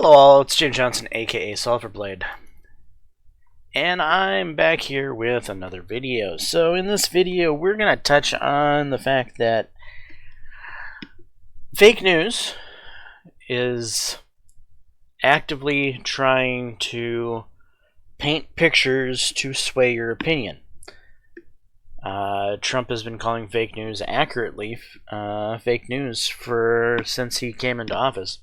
Hello all, it's Jim Johnson, aka Sulfurblade, and I'm back here with another video. So in this video we're going to touch on the fact that fake news is actively trying to paint pictures to sway your opinion. Trump has been calling fake news accurately fake news since he came into office.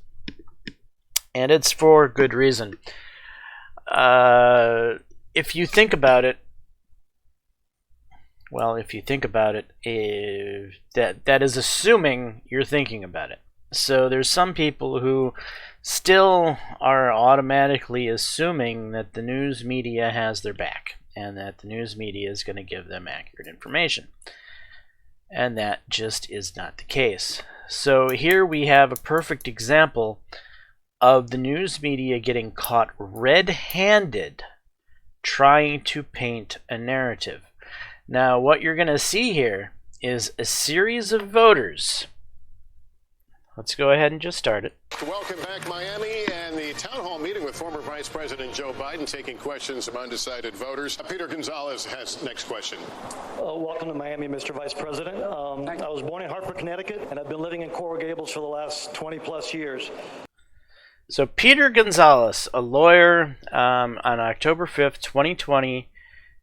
And it's for good reason. If you think about it, that is assuming you're thinking about it. So there's some people who still are automatically assuming that the news media has their back and that the news media is going to give them accurate information. And that just is not the case. So here we have a perfect example of the news media getting caught red-handed trying to paint a narrative. Now, what you're going to see here is a series of voters. Let's go ahead and just start it. Welcome back, Miami, and the town hall meeting with former Vice President Joe Biden, taking questions from undecided voters. Peter Gonzalez has next question. Welcome to Miami, Mr. Vice President. I was born in Hartford, Connecticut, and I've been living in Coral Gables for the last 20-plus years. So Peter Gonzalez, a lawyer, on October 5th, 2020,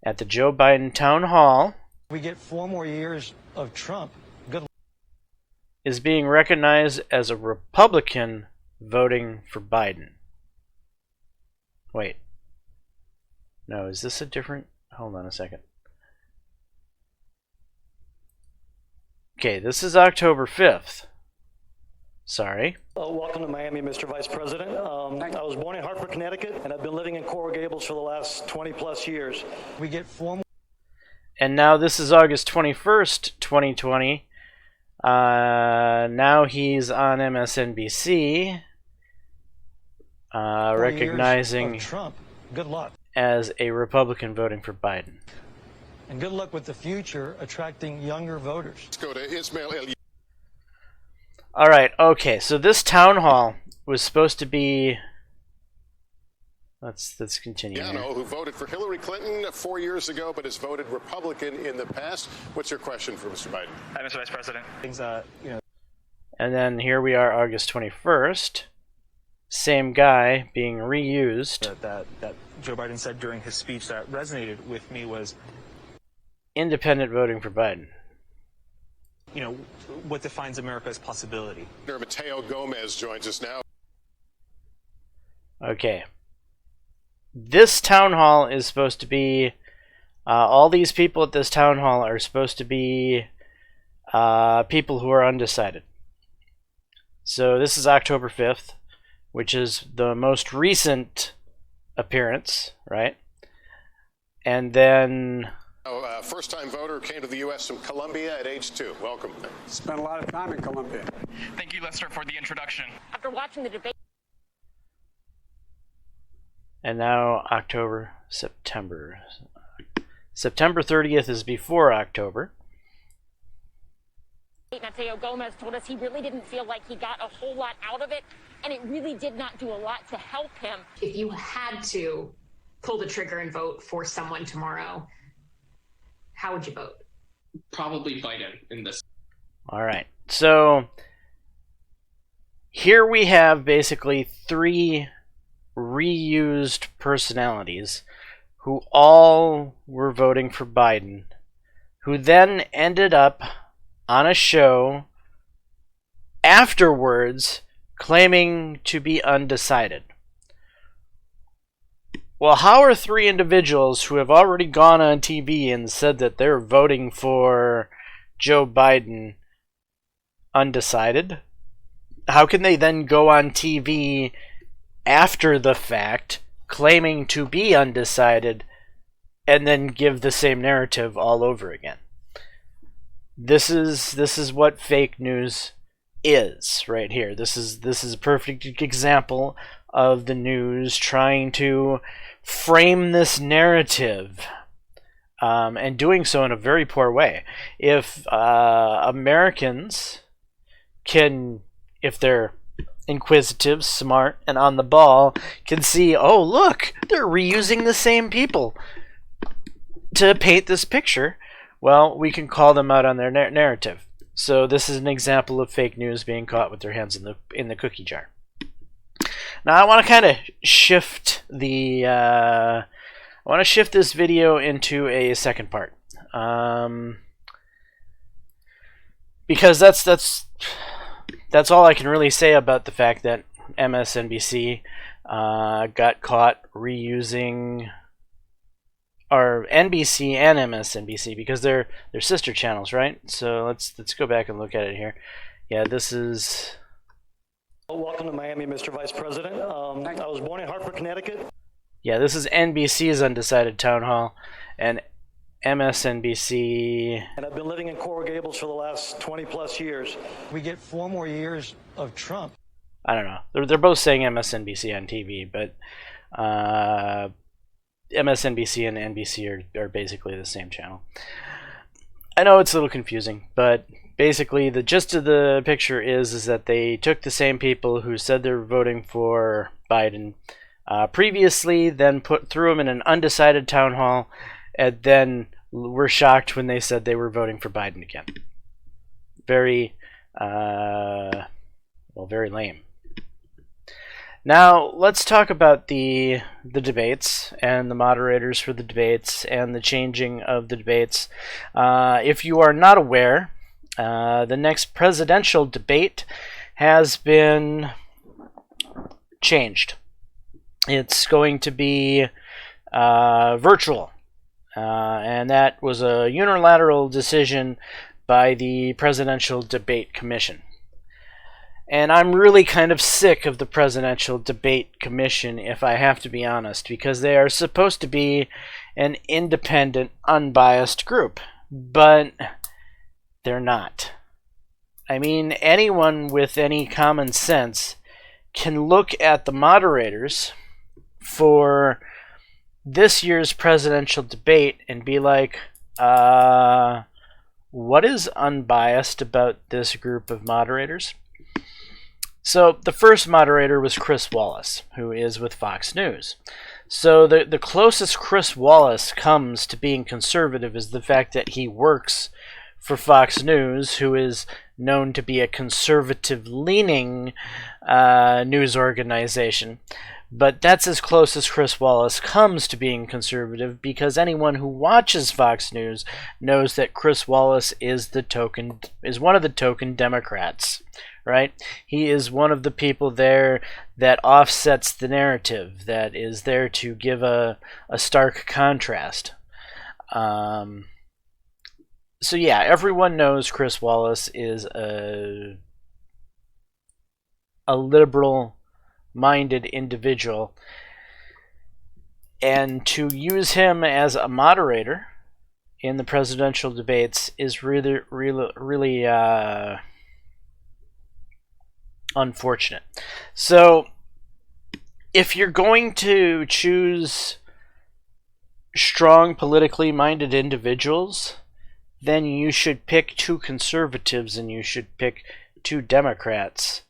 at the Joe Biden town hall, We get 4 more years of Trump. Good. Is being recognized as a Republican voting for Biden. Wait. No, is this a different... Hold on a second. Okay, this is October 5th. Sorry. Welcome to Miami, Mr. Vice President. I was born in Hartford, Connecticut, and I've been living in Coral Gables for the last 20-plus years. We get 4 more... And now this is August 21st, 2020. Now he's on MSNBC, recognizing Trump. Good luck. As a Republican voting for Biden. And good luck with the future attracting younger voters. Let's go to Ismail El. Alright, okay, so this town hall was supposed to be... Let's continue here. Who voted for Hillary Clinton 4 years ago, but has voted Republican in the past. What's your question for Mr. Biden? Hi, Mr. Vice President. Things, And then here we are, August 21st. Same guy being reused. that Joe Biden said during his speech that resonated with me was, independent voting for Biden. what defines America's possibility. Mateo Gomez joins us now. Okay. This town hall is supposed to be... all these people at this town hall are supposed to be people who are undecided. So this is October 5th, which is the most recent appearance, right? And then... First-time voter came to the U.S. from Colombia at age 2. Welcome. Spent a lot of time in Colombia. Thank you, Lester, for the introduction. After watching the debate. And now September. September 30th is before October. Mateo Gomez told us he really didn't feel like he got a whole lot out of it, and it really did not do a lot to help him. If you had to pull the trigger and vote for someone tomorrow, how would you vote? Probably Biden in this. All right. So here we have basically 3 reused personalities who all were voting for Biden, who then ended up on a show afterwards claiming to be undecided. Well, how are 3 individuals who have already gone on TV and said that they're voting for Joe Biden undecided? How can they then go on TV after the fact claiming to be undecided and then give the same narrative all over again? This is what fake news is right here. This is a perfect example of the news trying to frame this narrative, and doing so in a very poor way. If Americans can, if they're inquisitive, smart, and on the ball can see, oh, look, they're reusing the same people to paint this picture. Well, we can call them out on their narrative. So this is an example of fake news being caught with their hands in the cookie jar. Now I want to kind of shift the this video into a second part, because that's all I can really say about the fact that MSNBC got caught reusing, or NBC and MSNBC, because they're sister channels, right? So let's go back and look at it here. Yeah, this is. Welcome to Miami, Mr. Vice President. I was born in Hartford, Connecticut. Yeah, this is NBC's Undecided Town Hall, and MSNBC. And I've been living in Coral Gables for the last 20 plus years. We get 4 more years of Trump. I don't know. They're both saying MSNBC on TV, but MSNBC and NBC are basically the same channel. I know it's a little confusing, but basically the gist of the picture is that they took the same people who said they were voting for Biden previously, then threw them in an undecided town hall, and then were shocked when they said they were voting for Biden again. Very, very lame. Now let's talk about the debates and the moderators for the debates and the changing of the debates. If you are not aware, the next presidential debate has been changed. It's going to be virtual, and that was a unilateral decision by the Presidential Debate Commission. And I'm really kind of sick of the Presidential Debate Commission, if I have to be honest, because they are supposed to be an independent, unbiased group, but they're not. I mean, anyone with any common sense can look at the moderators for this year's presidential debate and be like, what is unbiased about this group of moderators? So the first moderator was Chris Wallace, who is with Fox News. So the closest Chris Wallace comes to being conservative is the fact that he works for Fox News, who is known to be a conservative-leaning news organization. But that's as close as Chris Wallace comes to being conservative, because anyone who watches Fox News knows that Chris Wallace is one of the token Democrats, right? He is one of the people there that offsets the narrative, that is there to give a stark contrast. So yeah, everyone knows Chris Wallace is a liberal-minded individual, and to use him as a moderator in the presidential debates is really unfortunate. So if you're going to choose strong politically minded individuals, then you should pick 2 conservatives and you should pick 2 Democrats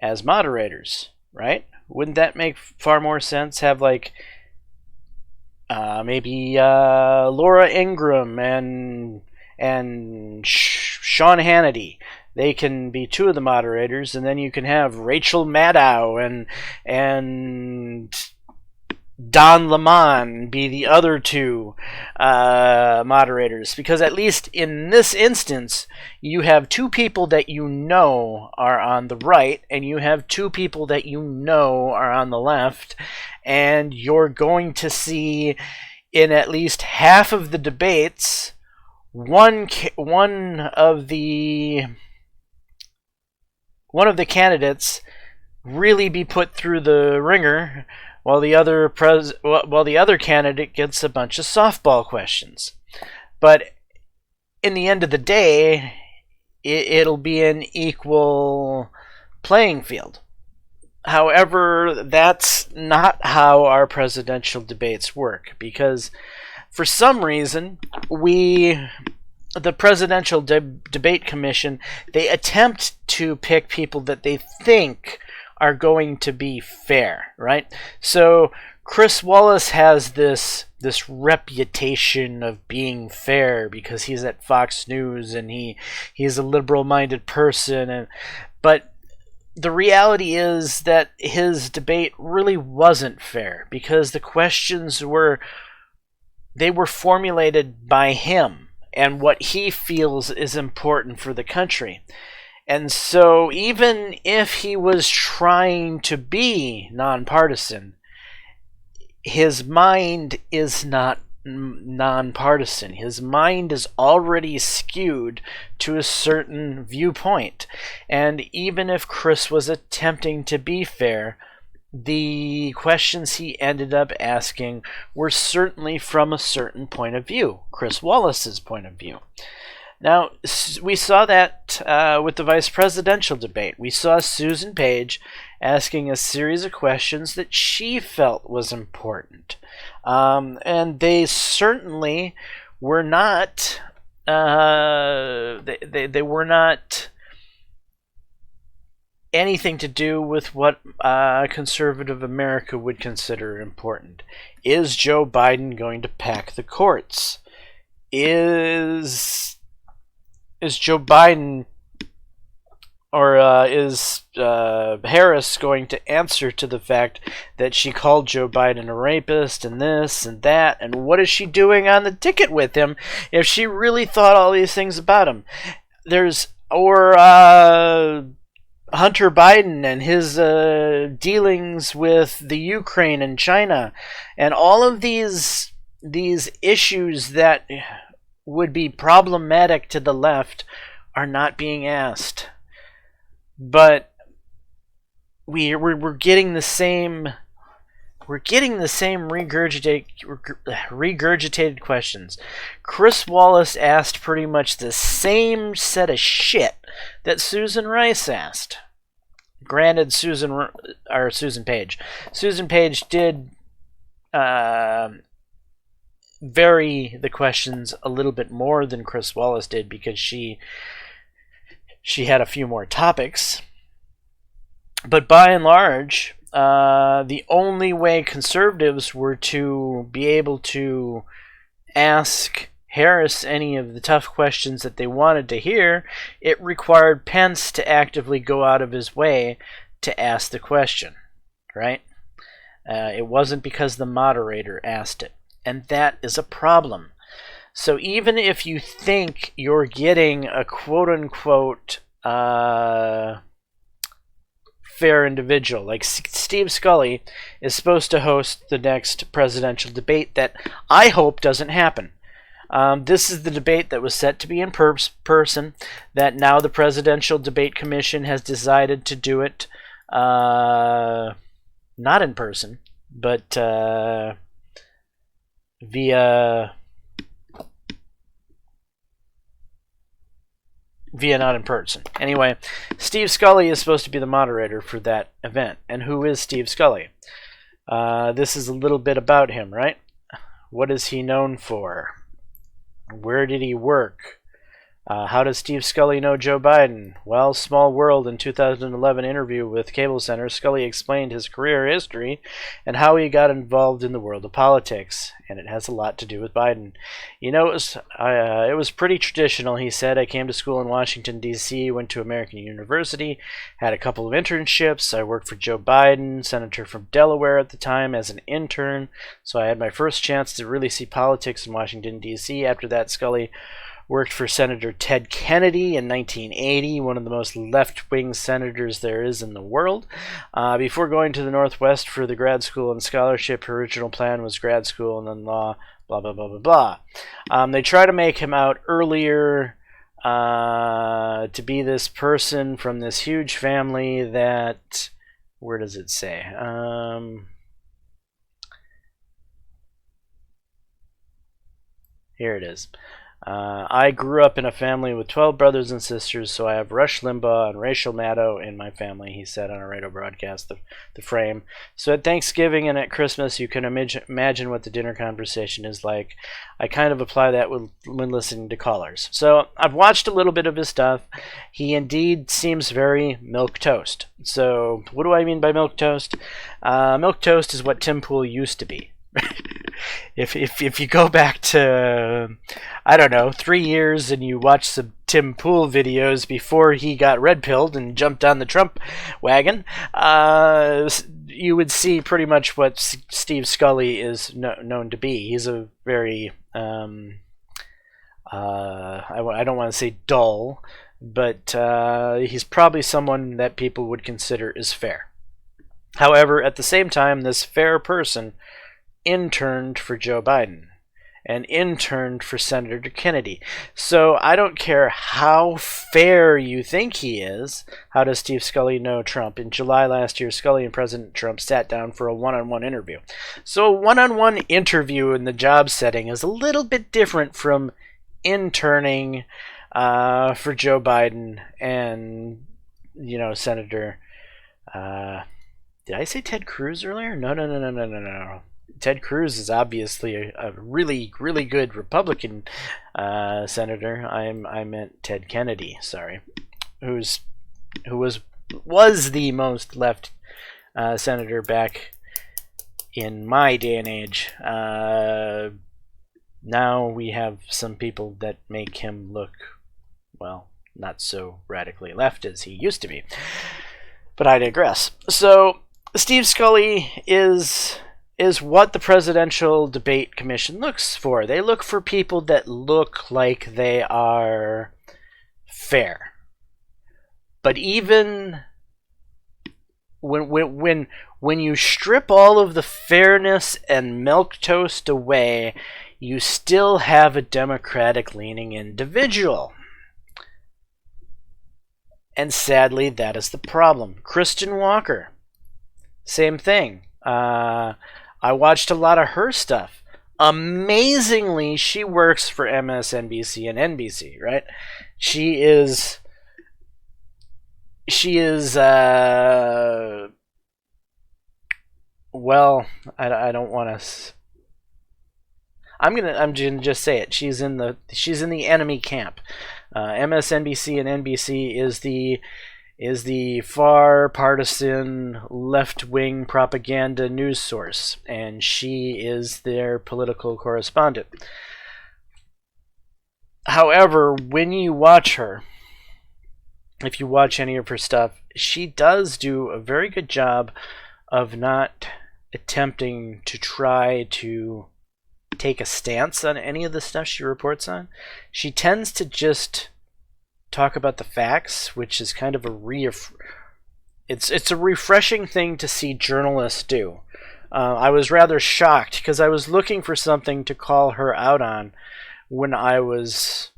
as moderators, right? Wouldn't that make far more sense? Have like maybe Laura Ingraham and Sean Hannity. They can be 2 of the moderators, and then you can have Rachel Maddow and Don Lemon be the other 2 moderators, because at least in this instance you have 2 people that you know are on the right and you have 2 people that you know are on the left, and you're going to see in at least half of the debates one of the candidates really be put through the ringer, while the other candidate gets a bunch of softball questions. But in the end of the day, it'll be an equal playing field. However, that's not how our presidential debates work, because for some reason the Presidential Debate Commission, they attempt to pick people that they think are going to be fair, right? So Chris Wallace has this reputation of being fair because he's at Fox News and he's a liberal-minded person, but the reality is that his debate really wasn't fair because the questions were formulated by him and what he feels is important for the country. And so even if he was trying to be nonpartisan, his mind is not nonpartisan. His mind is already skewed to a certain viewpoint. And even if Chris was attempting to be fair, the questions he ended up asking were certainly from a certain point of view, Chris Wallace's point of view. Now, we saw that with the vice presidential debate. We saw Susan Page asking a series of questions that she felt was important. And they certainly were not, they were not anything to do with what conservative America would consider important. Is Joe Biden going to pack the courts? Is Joe Biden or is Harris going to answer to the fact that she called Joe Biden a rapist and this and that, and what is she doing on the ticket with him if she really thought all these things about him? Hunter Biden and his dealings with the Ukraine and China, and all of these issues that would be problematic to the left are not being asked. But we're getting the same regurgitated questions. Chris Wallace asked pretty much the same set of shit that Susan Rice asked. Granted, Susan Page did vary the questions a little bit more than Chris Wallace did because she had a few more topics. But by and large, the only way conservatives were to be able to ask Harris any of the tough questions that they wanted to hear, it required Pence to actively go out of his way to ask the question, right? It wasn't because the moderator asked it, and that is a problem. So even if you think you're getting a quote-unquote fair individual, like Steve Scully is supposed to host the next presidential debate that I hope doesn't happen. This is the debate that was set to be in person, that now the Presidential Debate Commission has decided to do it not in person, but via not in person. Anyway, Steve Scully is supposed to be the moderator for that event. And who is Steve Scully? This is a little bit about him, right? What is he known for? Where did he work? How does Steve Scully know Joe Biden? Well, Small World in 2011 interview with Cable Center, Scully explained his career history and how he got involved in the world of politics, and it has a lot to do with Biden. You know, it was pretty traditional, he said. I came to school in Washington, D.C., went to American University, had a couple of internships. I worked for Joe Biden, senator from Delaware at the time, as an intern, so I had my first chance to really see politics in Washington, D.C. After that, Scully worked for Senator Ted Kennedy in 1980, one of the most left-wing senators there is in the world. Before going to the Northwest for the grad school and scholarship, her original plan was grad school and then law, blah, blah, blah, blah, blah. They try to make him out earlier to be this person from this huge family that, where does it say? Here it is. I grew up in a family with 12 brothers and sisters, so I have Rush Limbaugh and Rachel Maddow in my family, he said on a radio broadcast, The Frame. So at Thanksgiving and at Christmas, you can imagine what the dinner conversation is like. I kind of apply that when listening to callers. So I've watched a little bit of his stuff. He indeed seems very milquetoast. So what do I mean by milquetoast? Milquetoast is what Tim Pool used to be. If you go back to, I don't know, 3 years and you watch some Tim Pool videos before he got red-pilled and jumped on the Trump wagon, you would see pretty much what Steve Scully is known to be. He's a very, I don't want to say dull, but he's probably someone that people would consider is fair. However, at the same time, this fair person interned for Joe Biden and interned for Senator Kennedy. So I don't care how fair you think he is. How does Steve Scully know Trump? In July last year, Scully and President Trump sat down for a one-on-one interview. So a one-on-one interview in the job setting is a little bit different from interning for Joe Biden and, Senator... did I say Ted Cruz earlier? No. Ted Cruz is obviously a really, really good Republican senator. I meant Ted Kennedy. Sorry, who was the most left senator back in my day and age. Now we have some people that make him look, well, not so radically left as he used to be. But I digress. So Steve Scully is what the Presidential Debate Commission looks for. They look for people that look like they are fair. But even when you strip all of the fairness and milquetoast away, you still have a Democratic-leaning individual. And sadly, that is the problem. Kristen Walker, same thing. I watched a lot of her stuff. Amazingly, she works for MSNBC and NBC, right? She is well, I don't want to. I'm gonna just say it. She's in the enemy camp. MSNBC and NBC is the far partisan left-wing propaganda news source, and she is their political correspondent. However, when you watch her, if you watch any of her stuff, she does do a very good job of not attempting to try to take a stance on any of the stuff she reports on. She tends to just talk about the facts, which is kind of it's a refreshing thing to see journalists do. I was rather shocked because I was looking for something to call her out on when I was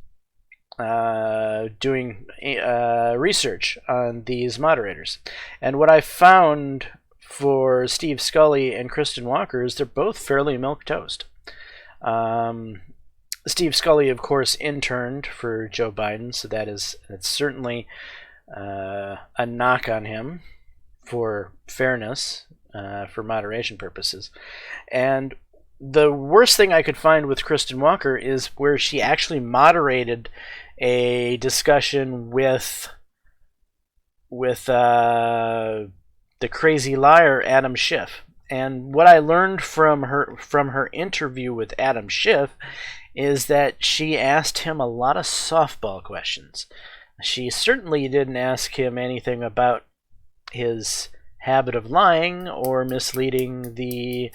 doing research on these moderators. And what I found for Steve Scully and Kristen Walker is they're both fairly milquetoast. Steve Scully, of course, interned for Joe Biden, so that's certainly a knock on him for fairness, for moderation purposes. And the worst thing I could find with Kristen Walker is where she actually moderated a discussion with the crazy liar Adam Schiff. And what I learned from her interview with Adam Schiff is that she asked him a lot of softball questions. She certainly didn't ask him anything about his habit of lying or misleading the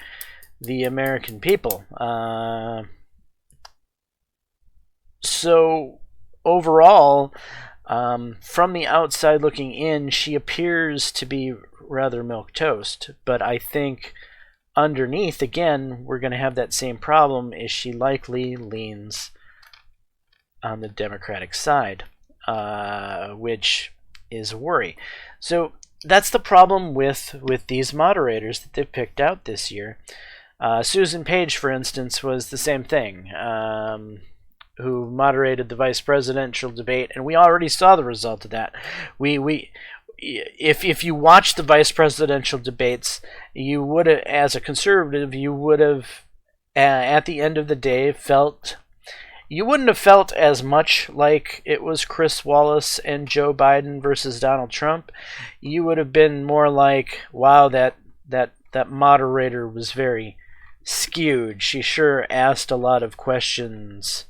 American people. So overall, from the outside looking in, she appears to be rather milquetoast, but I think underneath, again, we're going to have that same problem, is she likely leans on the Democratic side, which is a worry. So that's the problem with these moderators that they've picked out this year. Susan Page, for instance, was the same thing. who moderated the vice presidential debate, and we already saw the result of that. If you watched the vice presidential debates, you would have, as a conservative, you would have, at the end of the day, you wouldn't have felt as much like it was Chris Wallace and Joe Biden versus Donald Trump. You would have been more like, wow, that moderator was very skewed. She sure asked a lot of questions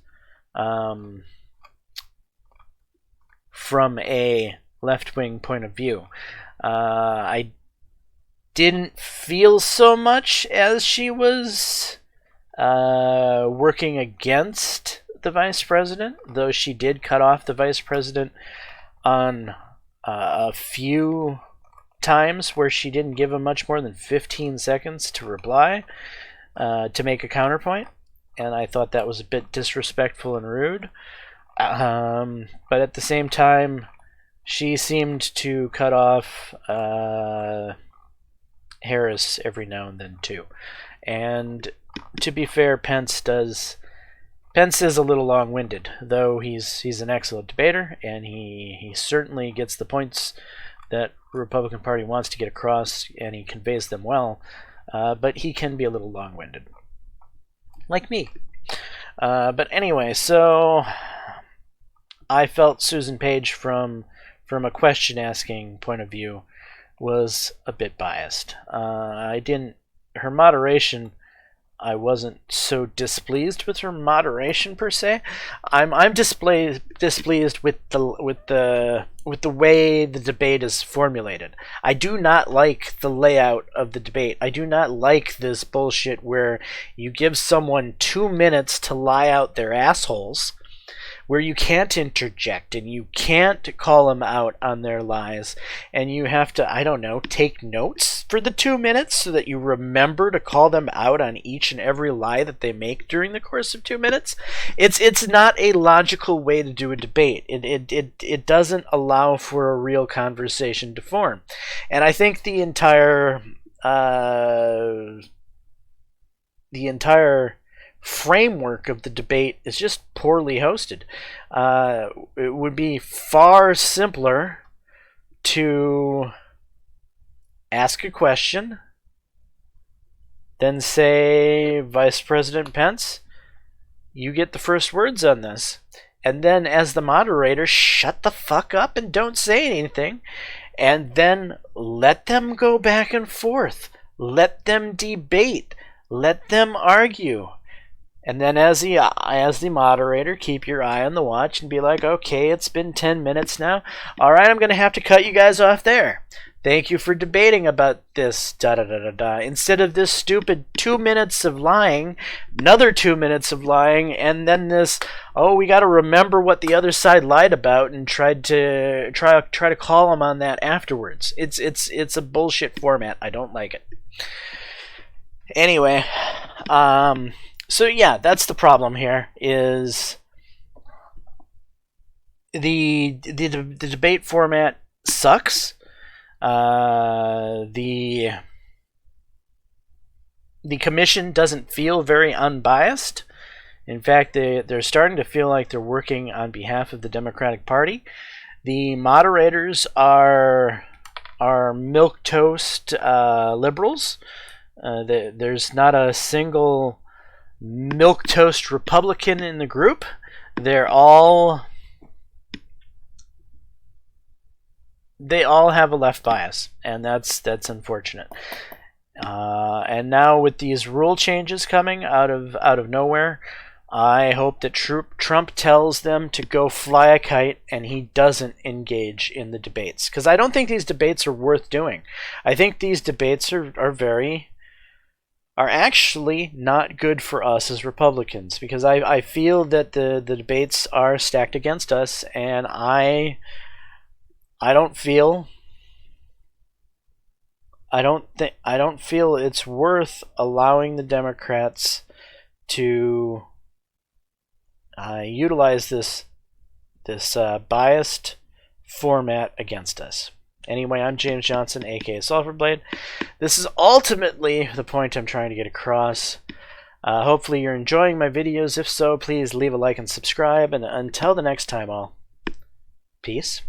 from a left-wing point of view. I didn't feel so much as she was working against the vice president, though she did cut off the vice president on a few times where she didn't give him much more than 15 seconds to reply, to make a counterpoint, and I thought that was a bit disrespectful and rude. But at the same time, she seemed to cut off Harris every now and then too. And to be fair, Pence is a little long-winded, though he's an excellent debater, and he certainly gets the points that the Republican Party wants to get across, and he conveys them well. But he can be a little long-winded, like me. But anyway, so I felt Susan Page from a question-asking point of view was a bit biased. Her moderation, I wasn't so displeased with her moderation per se. I'm displeased with the way the debate is formulated. I do not like the layout of the debate. I do not like this bullshit where you give someone 2 minutes to lie out their assholes, where you can't interject and you can't call them out on their lies, and you have to, I don't know, take notes for the 2 minutes so that you remember to call them out on each and every lie that they make during the course of 2 minutes. It's not a logical way to do a debate. It doesn't allow for a real conversation to form. And I think the entire framework of the debate is just poorly hosted. It would be far simpler to ask a question, then say, Vice President Pence, you get the first words on this. And then as the moderator, shut the fuck up and don't say anything. And then let them go back and forth. Let them debate. Let them argue. And then as the moderator, keep your eye on the watch and be like, okay, it's been 10 minutes now. All right, I'm going to have to cut you guys off there. Thank you for debating about this, da-da-da-da-da. Instead of this stupid 2 minutes of lying, another 2 minutes of lying, and then this, oh, we got to remember what the other side lied about and try to call them on that afterwards. It's a bullshit format. I don't like it. Anyway, so yeah, that's the problem here, is the debate format sucks. The commission doesn't feel very unbiased. In fact, they're starting to feel like they're working on behalf of the Democratic Party. The moderators are milquetoast liberals. There's not a single milquetoast Republican in the group. They all have a left bias, and that's unfortunate. And now with these rule changes coming out of nowhere, I hope that Trump tells them to go fly a kite and he doesn't engage in the debates, because I don't think these debates are worth doing. I think these debates are actually not good for us as Republicans, because I feel that the debates are stacked against us, and I don't feel it's worth allowing the Democrats to utilize this biased format against us. Anyway, I'm James Johnson, aka Sulfur Blade. This is ultimately the point I'm trying to get across. Hopefully you're enjoying my videos. If so, please leave a like and subscribe. And until the next time, all, peace.